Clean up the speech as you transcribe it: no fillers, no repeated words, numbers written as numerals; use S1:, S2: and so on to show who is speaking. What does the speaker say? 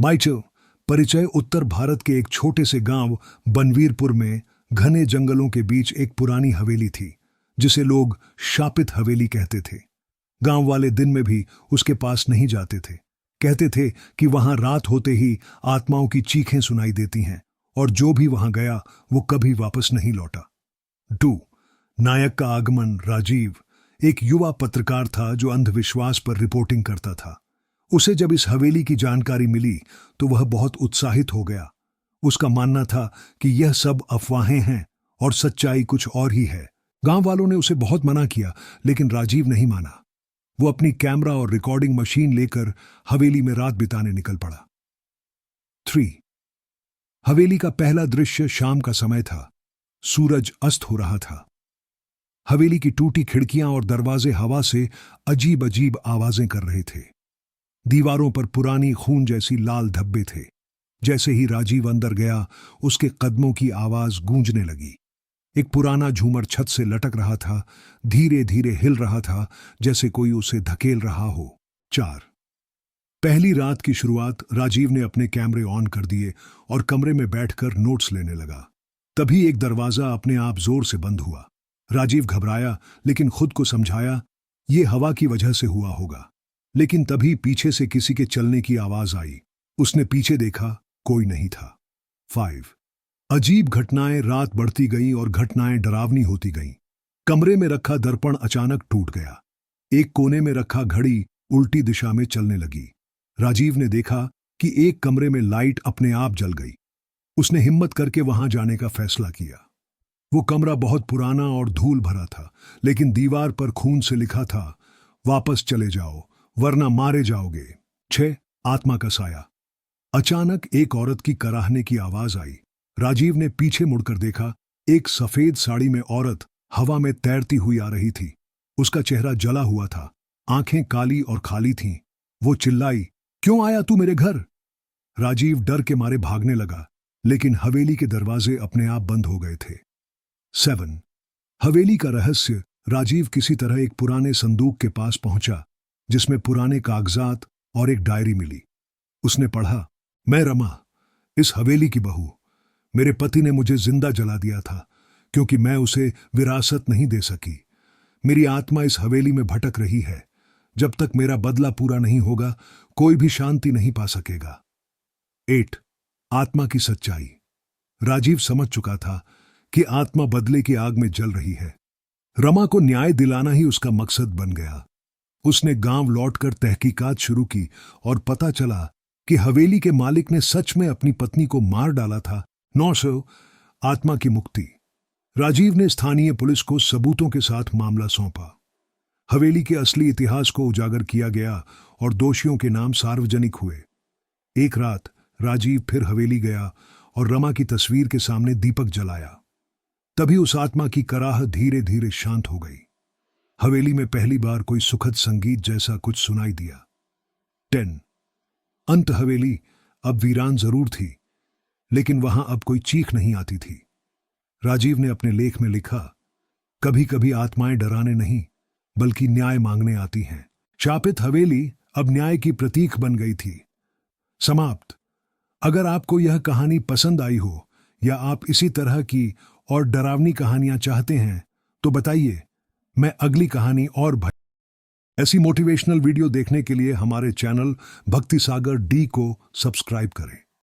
S1: माइचल परिचय उत्तर भारत के एक छोटे से गांव बनवीरपुर में घने जंगलों के बीच एक पुरानी हवेली थी जिसे लोग शापित हवेली कहते थे। गांव वाले दिन में भी उसके पास नहीं जाते थे। कहते थे कि वहां रात होते ही आत्माओं की चीखें सुनाई देती हैं और जो भी वहां गया वो कभी वापस नहीं लौटा। 2. नायक का आगमन। राजीव एक युवा पत्रकार था जो अंधविश्वास पर रिपोर्टिंग करता था। उसे जब इस हवेली की जानकारी मिली तो वह बहुत उत्साहित हो गया। उसका मानना था कि यह सब अफवाहें हैं और सच्चाई कुछ और ही है। गांव वालों ने उसे बहुत मना किया लेकिन राजीव नहीं माना। वो अपनी कैमरा और रिकॉर्डिंग मशीन लेकर हवेली में रात बिताने निकल पड़ा। 3. हवेली का पहला दृश्य शाम का समय था। सूरज अस्त हो रहा था। हवेली की टूटी खिड़कियां और दरवाजे हवा से अजीब अजीब आवाजें कर रहे थे। दीवारों पर पुरानी खून जैसी लाल धब्बे थे। जैसे ही राजीव अंदर गया उसके कदमों की आवाज गूंजने लगी। एक पुराना झूमर छत से लटक रहा था, धीरे धीरे हिल रहा था जैसे कोई उसे धकेल रहा हो। 4. पहली रात की शुरुआत। राजीव ने अपने कैमरे ऑन कर दिए और कमरे में बैठकर नोट्स लेने लगा। तभी एक दरवाजा अपने आप जोर से बंद हुआ। राजीव घबराया लेकिन खुद को समझाया ये हवा की वजह से हुआ होगा। लेकिन तभी पीछे से किसी के चलने की आवाज आई। उसने पीछे देखा, कोई नहीं था। 5. अजीब घटनाएं। रात बढ़ती गई और घटनाएं डरावनी होती गईं। कमरे में रखा दर्पण अचानक टूट गया। एक कोने में रखा घड़ी उल्टी दिशा में चलने लगी। राजीव ने देखा कि एक कमरे में लाइट अपने आप जल गई। उसने हिम्मत करके वहां जाने का फैसला किया। वो कमरा बहुत पुराना और धूल भरा था, लेकिन दीवार पर खून से लिखा था, वापस चले जाओ वरना मारे जाओगे। 6. आत्मा का साया। अचानक एक औरत की कराहने की आवाज आई। राजीव ने पीछे मुड़कर देखा। एक सफेद साड़ी में औरत हवा में तैरती हुई आ रही थी। उसका चेहरा जला हुआ था, आंखें काली और खाली थीं। वो चिल्लाई, क्यों आया तू मेरे घर? राजीव डर के मारे भागने लगा, लेकिन हवेली के दरवाजे अपने आप बंद हो गए थे। 7. हवेली का रहस्य। राजीव किसी तरह एक पुराने संदूक के पास पहुंचा जिसमें पुराने कागजात और एक डायरी मिली। उसने पढ़ा, मैं रमा, इस हवेली की बहू। मेरे पति ने मुझे जिंदा जला दिया था क्योंकि मैं उसे विरासत नहीं दे सकी। मेरी आत्मा इस हवेली में भटक रही है। जब तक मेरा बदला पूरा नहीं होगा कोई भी शांति नहीं पा सकेगा। 8. आत्मा की सच्चाई। राजीव समझ चुका था कि आत्मा बदले की आग में जल रही है। रमा को न्याय दिलाना ही उसका मकसद बन गया। उसने गांव लौटकर तहकीकात शुरू की और पता चला कि हवेली के मालिक ने सच में अपनी पत्नी को मार डाला था। 9. आत्मा की मुक्ति। राजीव ने स्थानीय पुलिस को सबूतों के साथ मामला सौंपा। हवेली के असली इतिहास को उजागर किया गया और दोषियों के नाम सार्वजनिक हुए। एक रात राजीव फिर हवेली गया और रमा की तस्वीर के सामने दीपक जलाया। तभी उस आत्मा की कराह धीरे धीरे शांत हो गई। हवेली में पहली बार कोई सुखद संगीत जैसा कुछ सुनाई दिया। 10. अंत। हवेली अब वीरान जरूर थी, लेकिन वहां अब कोई चीख नहीं आती थी। राजीव ने अपने लेख में लिखा, कभी कभी आत्माएं डराने नहीं बल्कि न्याय मांगने आती हैं। शापित हवेली अब न्याय की प्रतीक बन गई थी। समाप्त। अगर आपको यह कहानी पसंद आई हो या आप इसी तरह की और डरावनी कहानियां चाहते हैं तो बताइए, मैं अगली कहानी और ऐसी मोटिवेशनल वीडियो देखने के लिए हमारे चैनल भक्ति सागर डी को सब्सक्राइब करें।